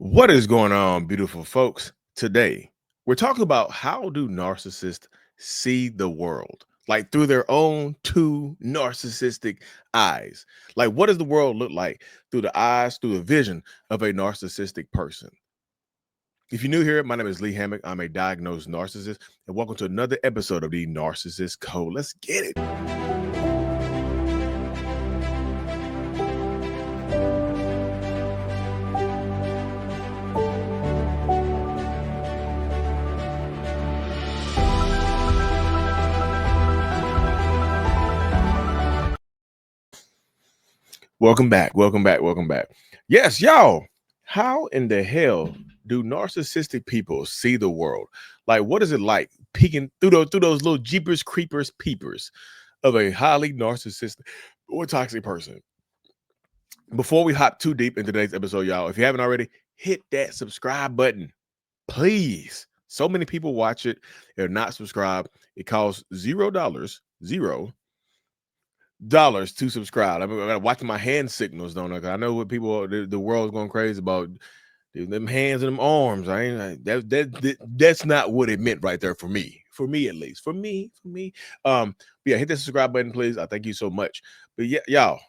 What is going on, beautiful folks? Today, we're talking about how do narcissists see the world, like through their own two narcissistic eyes. Like, what does the world look like through the eyes, through the vision of a narcissistic person? If you're new here, my name is Lee Hammock. I'm a diagnosed narcissist, and welcome to another episode of the Narcissist Code. Let's get it. Welcome back. Welcome back. Welcome back. Yes, y'all. How in the hell do narcissistic people see the world? Like, what is it like peeking through those little jeepers, creepers, peepers of a highly narcissistic or toxic person? Before we hop too deep into today's episode, y'all, if you haven't already, hit that subscribe button, please. So many people watch it. They're not subscribed. It costs $0 to subscribe. I gotta watch my hand signals, don't I? 'Cause I know what people the world's going crazy about them hands and them arms. I ain't that's not what it meant right there for me. For me at least. For me. But yeah, hit the subscribe button, please. I thank you so much. But yeah, y'all,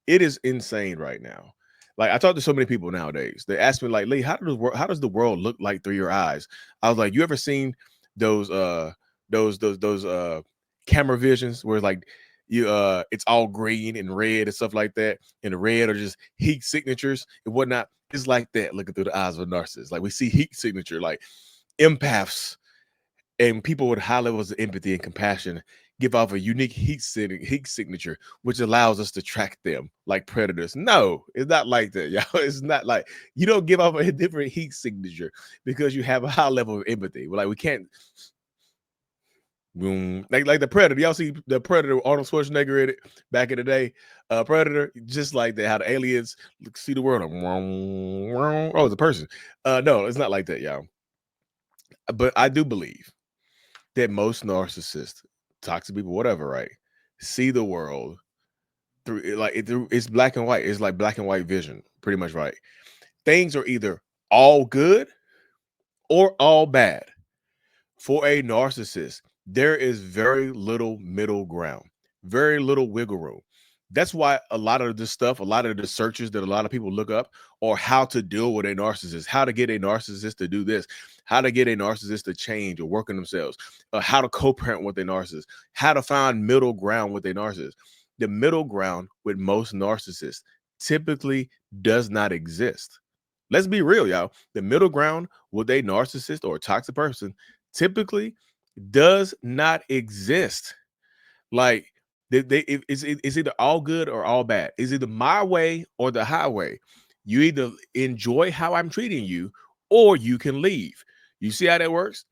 it is insane right now. Like I talk to so many people nowadays. They ask me, like, Lee, how does the world look like through your eyes? I was like, you ever seen those camera visions where like it's all green and red and stuff like that, and the red are just heat signatures and whatnot. It's like that looking through the eyes of a narcissist. Like we see heat signature, like empaths and people with high levels of empathy and compassion give off a unique heat signature, which allows us to track them like predators. No, it's not like that, y'all. It's not like you don't give off a different heat signature because you have a high level of empathy. Like we can't boom, like the Predator. Y'all see the Predator, Arnold Schwarzenegger in it back in the day. Predator, just like that. How the aliens see the world. Oh, it's a person. No, it's not like that, y'all. But I do believe that most narcissists, toxic people, whatever, right, see the world through it's black and white. It's like black and white vision, pretty much, right? Things are either all good or all bad. For a narcissist, there is very little middle ground, very little wiggle room. That's why a lot of this stuff, a lot of the searches that a lot of people look up are how to deal with a narcissist, how to get a narcissist to do this, how to get a narcissist to change or work on themselves, how to co-parent with a narcissist, how to find middle ground with a narcissist. The middle ground with most narcissists typically does not exist. Let's be real, y'all. The middle ground with a narcissist or a toxic person typically does not exist. Like it's either all good or all bad. It's either my way or the highway. You either enjoy how I'm treating you or you can leave. You see how that works?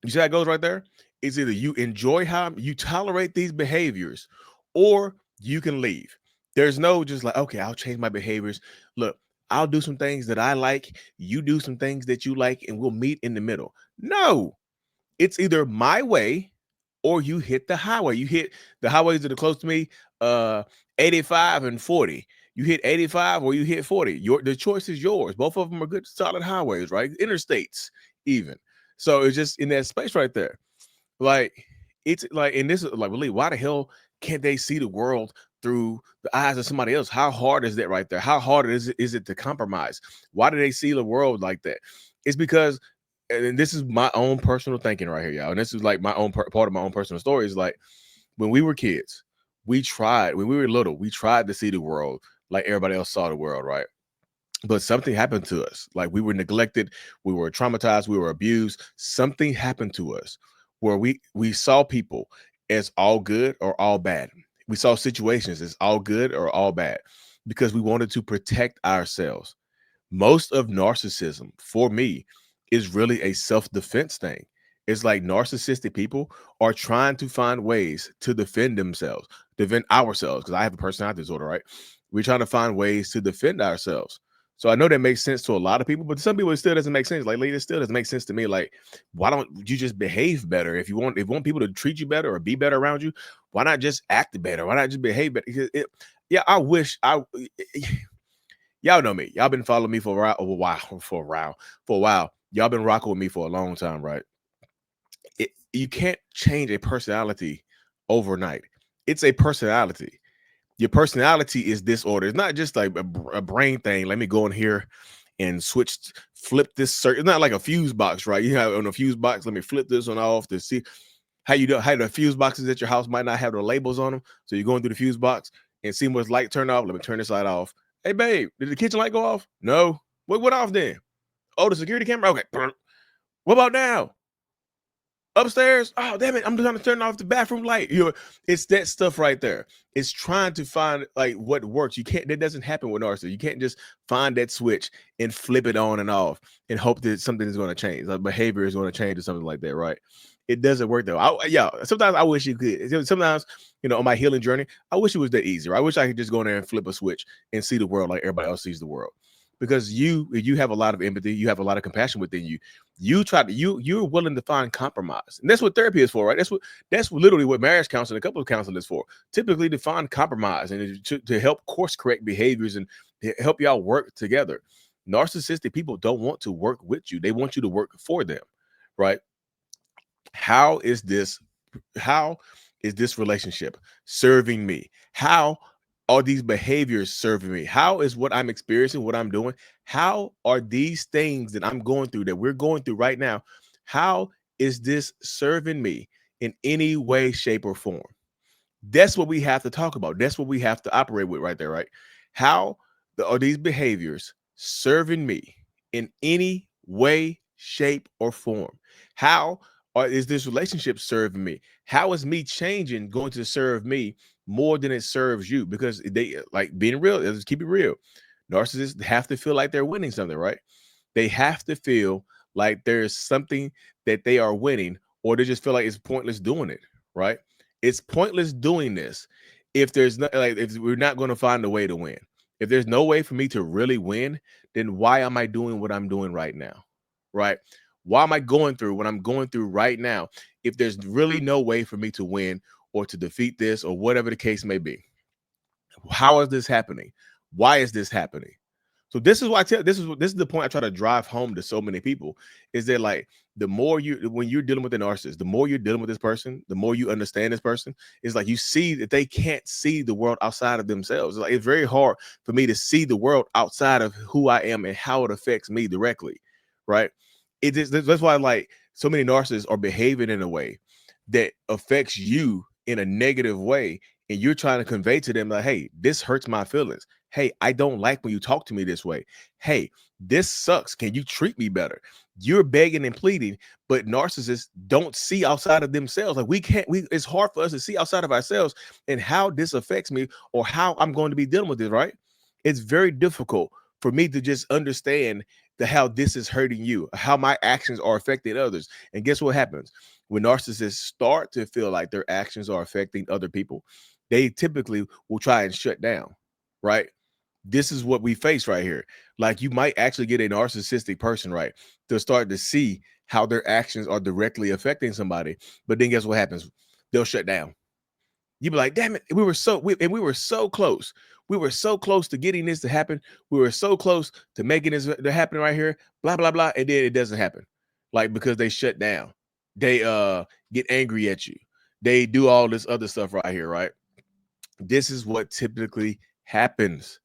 You see how it goes right there? It's either you enjoy you tolerate these behaviors or you can leave. There's no just like, okay, I'll change my behaviors. Look, I'll do some things that I like. You do some things that you like, and we'll meet in the middle. No, it's either my way or you hit the highway. You hit the highways that are close to me, 85 and 40. You hit 85 or you hit 40. The choice is yours. Both of them are good, solid highways, right? Interstates, even. So it's just in that space right there. Like it's like, and this is like, really, why the hell can't they see the world through the eyes of somebody else? How hard is that right there? How hard is it to compromise? Why do they see the world like that? It's because, and this is my own personal thinking right here, y'all. And this is like my own part of my own personal story. Is like when we were kids, when we were little, we tried to see the world like everybody else saw the world, right? But something happened to us. Like we were neglected, we were traumatized, we were abused. Something happened to us where we saw people as all good or all bad. We saw situations as all good or all bad because we wanted to protect ourselves. Most of narcissism for me is really a self-defense thing. It's like narcissistic people are trying to find ways to defend themselves, defend ourselves. Because I have a personality disorder, right? We're trying to find ways to defend ourselves. So I know that makes sense to a lot of people, but to some people it still doesn't make sense. Like, it still doesn't make sense to me. Like, why don't you just behave better? If you want people to treat you better or be better around you, why not just act better? Why not just behave better? Yeah, I wish Y'all know me. Y'all been following me for a while. Y'all been rocking with me for a long time, right? You can't change a personality overnight. It's a personality. Your personality is disorder. It's not just like a brain thing. Let me go in here and flip this circuit. It's not like a fuse box, right? You have on a fuse box. Let me flip this one off to see how the fuse boxes at your house might not have the labels on them. So you're going through the fuse box and see what's light turn off. Let me turn this light off. Hey, babe, did the kitchen light go off? No. What went off then? Oh, the security camera. Okay. What about now? Upstairs. Oh, damn it. I'm trying to turn off the bathroom light. It's that stuff right there. It's trying to find like what works. You can't, that doesn't happen with narcissists. You can't just find that switch and flip it on and off and hope that something is going to change. Like behavior is going to change or something like that, right? It doesn't work though. Sometimes I wish you could. Sometimes, on my healing journey, I wish it was that easier. I wish I could just go in there and flip a switch and see the world like everybody else sees the world. Because you have a lot of empathy, you have a lot of compassion within you. You're willing to find compromise, and that's what therapy is for, right? That's literally what marriage counseling, a couple of counseling is for. Typically, to find compromise and to help course correct behaviors and help y'all work together. Narcissistic people don't want to work with you; they want you to work for them, right? How is this relationship serving me? How are these behaviors serving me? How is what I'm experiencing, what I'm doing? How are these things that I'm going through, that we're going through right now? How is this serving me in any way, shape, or form? That's what we have to talk about. That's what we have to operate with right there, right? How are these behaviors serving me in any way, shape, or form? How is this relationship serving me? How is me changing going to serve me more than it serves you? Because they like being real. Let's keep it real. Narcissists have to feel like they're winning something, right? They have to feel like there's something that they are winning, or they just feel like it's pointless doing it, right? It's pointless doing this if there's not like if we're not going to find a way to win. If there's no way for me to really win, then why am I doing what I'm doing right now? Right? Why am I going through what I'm going through right now if there's really no way for me to win or to defeat this or whatever the case may be? How is this happening? Why is this happening? So this is why this is the point I try to drive home to so many people is that like the more when you're dealing with a narcissist, the more you're dealing with this person, the more you understand this person, is like you see that they can't see the world outside of themselves. It's very hard for me to see the world outside of who I am and how it affects me directly, right? That's why like so many narcissists are behaving in a way that affects you in a negative way, and you're trying to convey to them like, hey, this hurts my feelings. Hey, I don't like when you talk to me this way. Hey, this sucks. Can you treat me better? You're begging and pleading, but narcissists don't see outside of themselves. Like it's hard for us to see outside of ourselves and how this affects me or how I'm going to be dealing with this, right? It's very difficult for me to just understand how this is hurting you, how my actions are affecting others. And guess what happens? When narcissists start to feel like their actions are affecting other people, they typically will try and shut down, right? This is what we face right here. Like you might actually get a narcissistic person, right, to start to see how their actions are directly affecting somebody. But then guess what happens? They'll shut down. You be like, damn it, we were so close. We were so close to getting this to happen. We were so close to making this to happen right here, blah, blah, blah. And then it doesn't happen. Like because they shut down. They get angry at you. They do all this other stuff right here, right? This is what typically happens.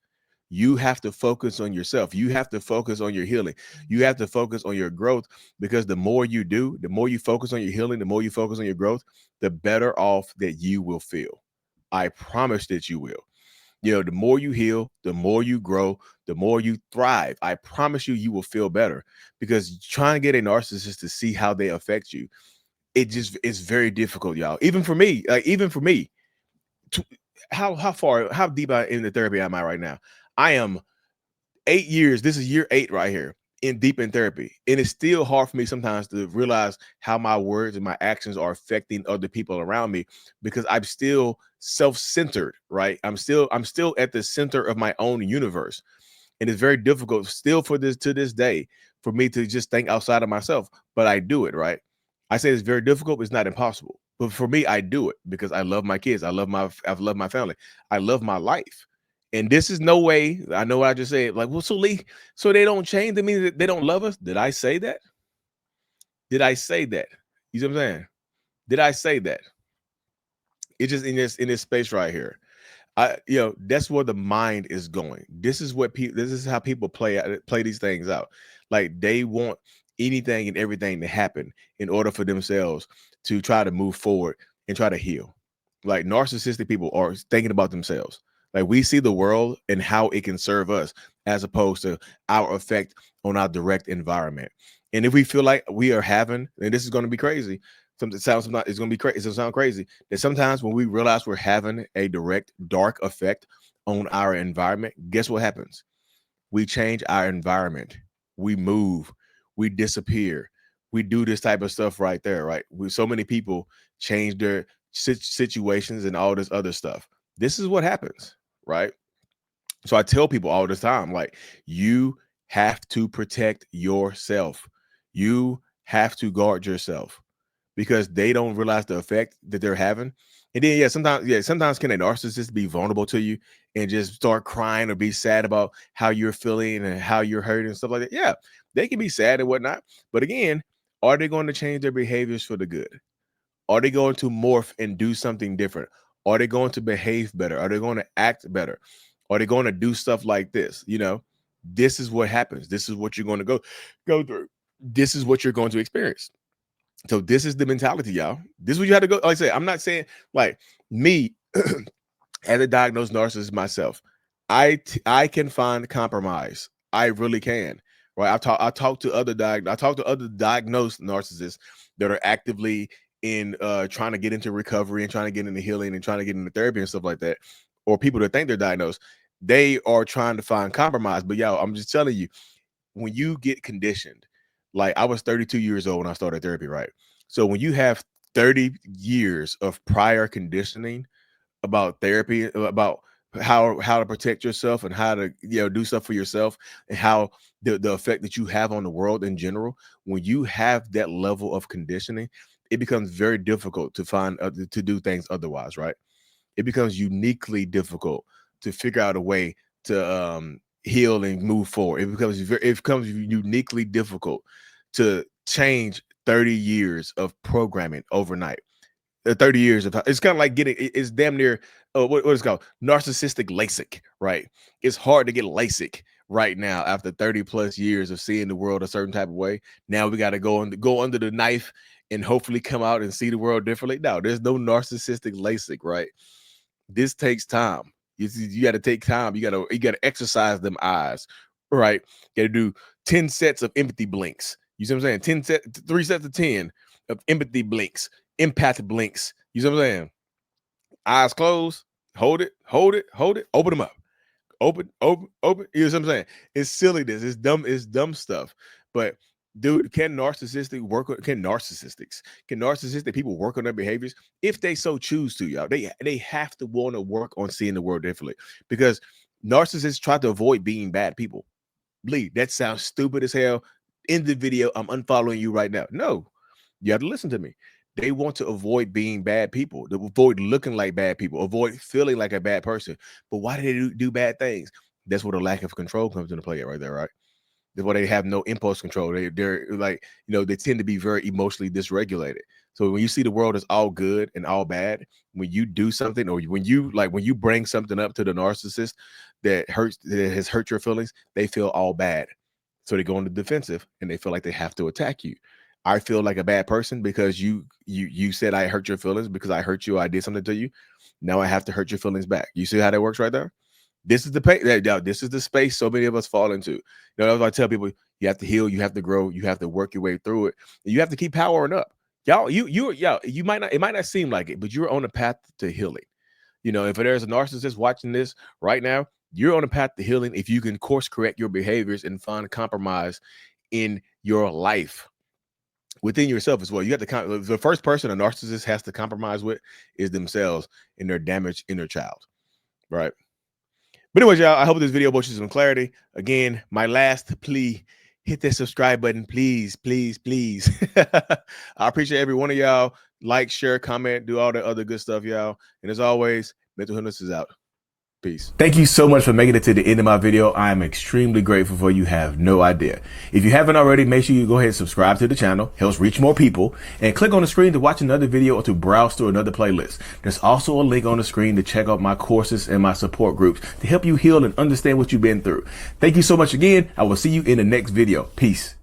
You have to focus on yourself. You have to focus on your healing. You have to focus on your growth, because the more you do, the more you focus on your healing, the more you focus on your growth, the better off that you will feel. I promise that you will. The more you heal, the more you grow, the more you thrive. I promise you, you will feel better, because trying to get a narcissist to see how they affect you, it's very difficult, y'all. Even for me, how deep in the therapy am I right now? I am 8 years. This is year 8 right here deep in therapy. And it's still hard for me sometimes to realize how my words and my actions are affecting other people around me, because I'm still self-centered, right? I'm still at the center of my own universe. And it's very difficult still to this day for me to just think outside of myself, but I do it, right? I say it's very difficult, but it's not impossible. But for me, I do it because I love my kids. I love my family. I love my life. And this is no way. I know what I just said. Like, well, so Lee, so they don't change. That means that they don't love us. Did I say that? Did I say that? You see what I'm saying? Did I say that? It's just in this space right here. That's where the mind is going. This is what people. This is how people play these things out. Like they want anything and everything to happen in order for themselves to try to move forward and try to heal. Like narcissistic people are thinking about themselves. Like we see the world and how it can serve us as opposed to our effect on our direct environment. And if we feel like we are having, and this is going to be crazy, it sounds not, it's going to be crazy. It's going to sound crazy that sometimes when we realize we're having a direct dark effect on our environment, guess what happens? We change our environment. We move. We disappear. We do this type of stuff right there, right? So many people change their situations and all this other stuff. This is what happens, right? So I tell people all the time, like, you have to protect yourself. You have to guard yourself because they don't realize the effect that they're having. And then, sometimes can a narcissist be vulnerable to you and just start crying or be sad about how you're feeling and how you're hurting and stuff like that? Yeah, they can be sad and whatnot. But again, are they going to change their behaviors for the good? Are they going to morph and do something different? Are they going to behave better? Are they going to act better? Are they going to do stuff like this? This is what happens. This is what you're going to go through. This is what you're going to experience. So this is the mentality, y'all. This is what you have to go. Like I say, I'm not saying like me as a diagnosed narcissist myself. I can find compromise. I really can. Right. I talk to other diagnosed narcissists that are actively in trying to get into recovery and trying to get into healing and trying to get into therapy and stuff like that, or people that think they're diagnosed. They are trying to find compromise. But y'all, I'm just telling you, when you get conditioned, like I was 32 years old when I started therapy, right? So when you have 30 years of prior conditioning about therapy, about how to protect yourself and how to do stuff for yourself, and how the effect that you have on the world in general, when you have that level of conditioning, it becomes very difficult to find to do things otherwise, right? It becomes uniquely difficult to figure out a way to heal and move forward. It becomes uniquely difficult to change 30 years of programming overnight. 30 years of it's kind of like it's damn near what is it called, narcissistic LASIK, right? It's hard to get LASIK right now after 30 plus years of seeing the world a certain type of way. Now we got to go under the knife and hopefully come out and see the world differently. No, there's no narcissistic LASIK, right? This takes time. You got to take time. You got to exercise them eyes, right? You got to do 10 sets of empathy blinks. You see what I'm saying? 3 sets of 10 of empathy blinks, empath blinks. You see what I'm saying? Eyes closed, hold it, open them up. Open. You know what I'm saying? It's silliness. It's dumb stuff. But dude, can narcissistic people work on their behaviors if they so choose to, y'all? They have to want to work on seeing the world differently, because narcissists try to avoid being bad people. Lee, that sounds stupid as hell. In the video, I'm unfollowing you right now. No, you have to listen to me. They want to avoid being bad people, to avoid looking like bad people, avoid feeling like a bad person. But why do they do bad things? That's where the lack of control comes into play right there, right? That's why they have no impulse control. They're like, they tend to be very emotionally dysregulated. So when you see the world as all good and all bad, when you do something, or when you bring something up to the narcissist that has hurt your feelings, they feel all bad. So they go on the defensive and they feel like they have to attack you. I feel like a bad person because you said I hurt your feelings because I hurt you. I did something to you. Now I have to hurt your feelings back. You see how that works right there? This is this is the space so many of us fall into. That's why I tell people, you have to heal, you have to grow, you have to work your way through it. And you have to keep powering up. Y'all, you might not, it might not seem like it, but you're on a path to healing. If there's a narcissist watching this right now, you're on a path to healing if you can course correct your behaviors and find compromise in your life within yourself as well. You have to the first person a narcissist has to compromise with is themselves and their damaged inner child, right? But anyways, y'all, I hope this video brought you some clarity. Again, my last plea, hit that subscribe button, please, please, please. I appreciate every one of y'all. Like, share, comment, do all the other good stuff, y'all. And as always, mental illness is out. Peace. Thank you so much for making it to the end of my video. I am extremely grateful for you. Have no idea. If you haven't already, make sure you go ahead and subscribe to the channel. Helps reach more people. And click on the screen to watch another video or to browse through another playlist. There's also a link on the screen to check out my courses and my support groups to help you heal and understand what you've been through. Thank you so much again. I will see you in the next video. Peace.